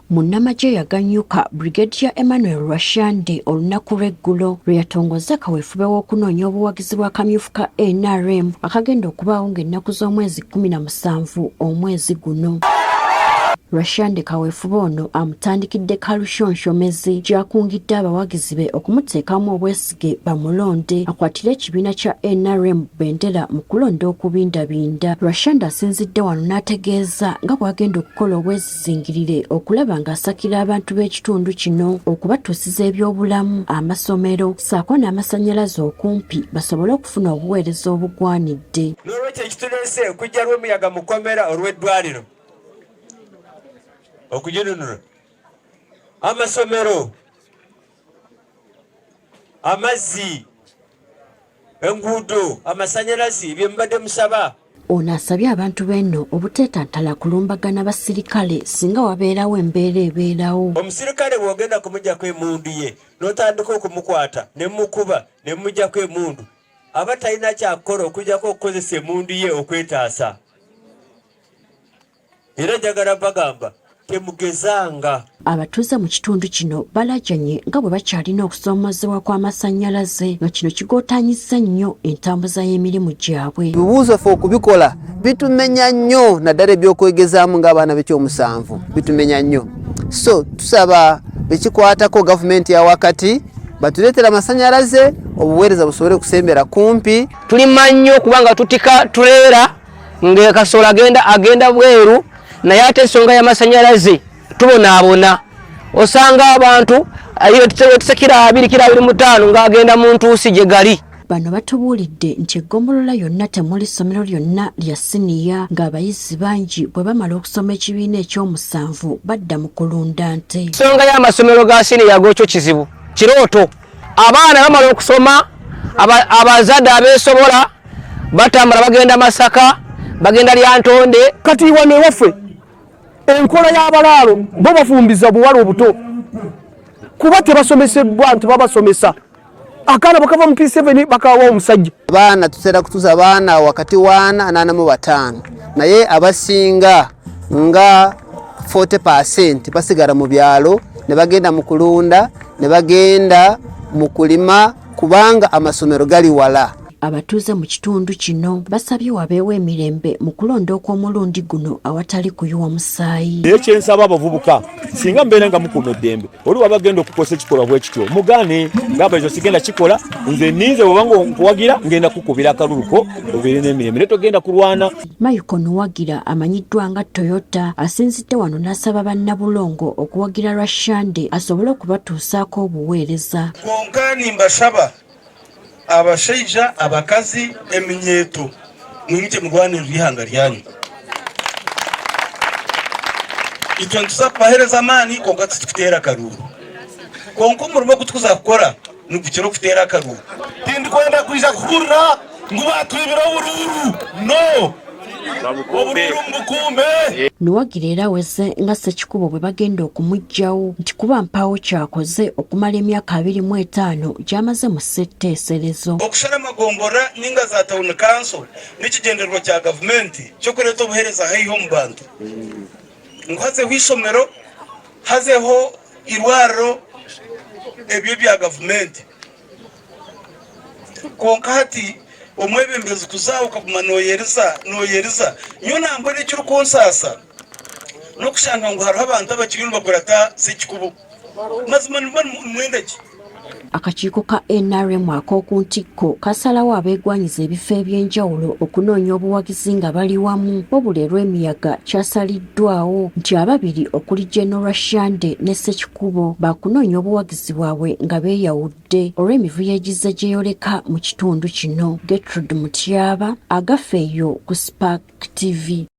Munnamagye yaganyuka Brigadier Emmanuel Rwashande olunaku lw'eggulo lwe yatongoza kaweefube w'okunoonya obuwagizi bwa kamyufu ka NRM akagenda okubaawo ng'ennaku z'omwezi 17 omwezi guno. Rwashande kaweefube ono amutandikidde kalushonshomezi gy'akungidde abawagizi be okumuteekamu obwesige bamulonde akwatire ekibiina kya NRM bendera mu kulonda okubindabinda. Rwashande asinzidde wano n'ategeeza nga bw'agenda okukola obwezizingirire okulaba ng'asakira abantu b'ekitundu kino okubatuusiza ebyobulamu, amasomero ssaako n'amasannyalaze okumpi basobole okufuna obuweereza obugwanidde. N'olwekyo ekituleese okujja lw'omuyaga mukomera olw'eddwaliro okujinunura amasomero, amazzi, enguudo, amasanyalazi bye mubadde musaba. Ono asabye abantu b'enno obuteetantala kulumbagana basirikale singa wabeerawo embeera ebeerawo. Omusirikale bw'ogenda kumuggyako emundu ye n'otandika okumukwata ne mukuba ne muggyako emundu aba talina kyakukola okuggyako okukozesa emundu ye okwetaasa. Era njagala bagamba temugezanga. Abatuuze mu kitundu kino balajanye nga bwe bakyalina okusoomozebwa kw'amasannyalaze nga kino kigootaanyizza nnyo entambuza y'emirimu gyabwe. Ebibuuzo ffe okubikola bitumenya nnyo naddala ebyokwegezaamu ng'abaana b'ekyomusanvu bitumenya nnyo. So tusaba bekikwatako gavumenti ya wakati batuleetera amasannyalaze obuweereza busobole kusembera kumpi. Tulima nnyo kubanga tutika tuleera ng'ekasola agenda bweru naye ate ensonga y'amasannyalaze tubonaabona. Osanga abantu aliyo tisekira 2.25 ng'agenda mu ntuusi gye gali. Bano batubuulidde nti eggombolola yonna temuli ssomero lyonna lya siniya ng'abayizi bangi bwe bamala okusoma ekibiina ekyomusanvu badda mu kulunda nte. Ensonga y'amasomero ga siniya gw'ekyo kizibu kirooto. Abaana bamala okusoma abazadde abeesobola batambula bagenda Masaka bagenda Lyantonde. Kati wane waffe enkola y'abalaalo bo bafumbiza buwala obuto kuba tebasomesebwa tebabasomesa akaana bakava mu P7 bakawa omusajja. Abaana tutera kutuza abaana wakati wa 4 mu 5 naye abasinga nga 40% basigara mu byalo ne bagenda mu kulunda ne bagenda mu kulima kubanga amasomero gali wala. Abatuuze mu kitundu kino basabye wabeewo emirembe mu kulonda okw'omulundi guno awatali kuyiwa musaayi. Ekyensaba abavubuka singa mbeera nga mukuuma eddembe oliwo abagenda okukosa ekikolwa bwe kityo mugaane ngamba ekyo sigenda kikola nze ninze bwobanga nkuwagira ngenda kukubira akaluluko obeere n'emirembe ne togenda kulwana. Mayuko Nuwagira amanyiddwa nga Toyota asinzidde wano n'asaba bannabulongo okuwagira Rwashande asobole okubatuusaako obuweereza. Konkani mbasaba abashaija abakazi eminyeeto mwimite murwanira ihanga ryanyu itwe ntusakubahereza amaani konka tukutera akaruru konka umurimo gutukuza kukora nugukira okutera akaruru tindikwenda kuija kuhurira ngu batwibira obururu no Nuwagira era aweze nga Ssekikubo bwe bagenda okumuggyawo nti kuba mpaawo kyakoze okumala emyaka 25 gy'amaze mu ssetteeserezo. Okushara amagombora ninga za town council n'ikigendererwa kya gavumenti kyokuleeta obuheereza haiho mu bantu ngo hazeho isomero hazeho irwariro ebyo bya gavumenti konka hati omwebembezi kuzawo kaguma noyereza nyo nambone ekiri kunsasa n'okushanga ngo hariho abantu abakiri nibagurata Ssekikubo mazima mwendaki. Akakiiko ka NRM ak'oku ntikko kasalawo abeegwanyiza ebifo eby'enjawulo okunoonya obuwagizi nga bali wamu. Wabula olw'emiyaga kyasaliddwawo nti ababiri okuli General Rwashande ne Ssekikubo baakunoonya obuwagizi bwabwe nga beeyawudde olw'emivuyo egizze gyeyoleka mu kitundu kino. Gertrude Mutyaba, Agafeeyo ku Spark TV.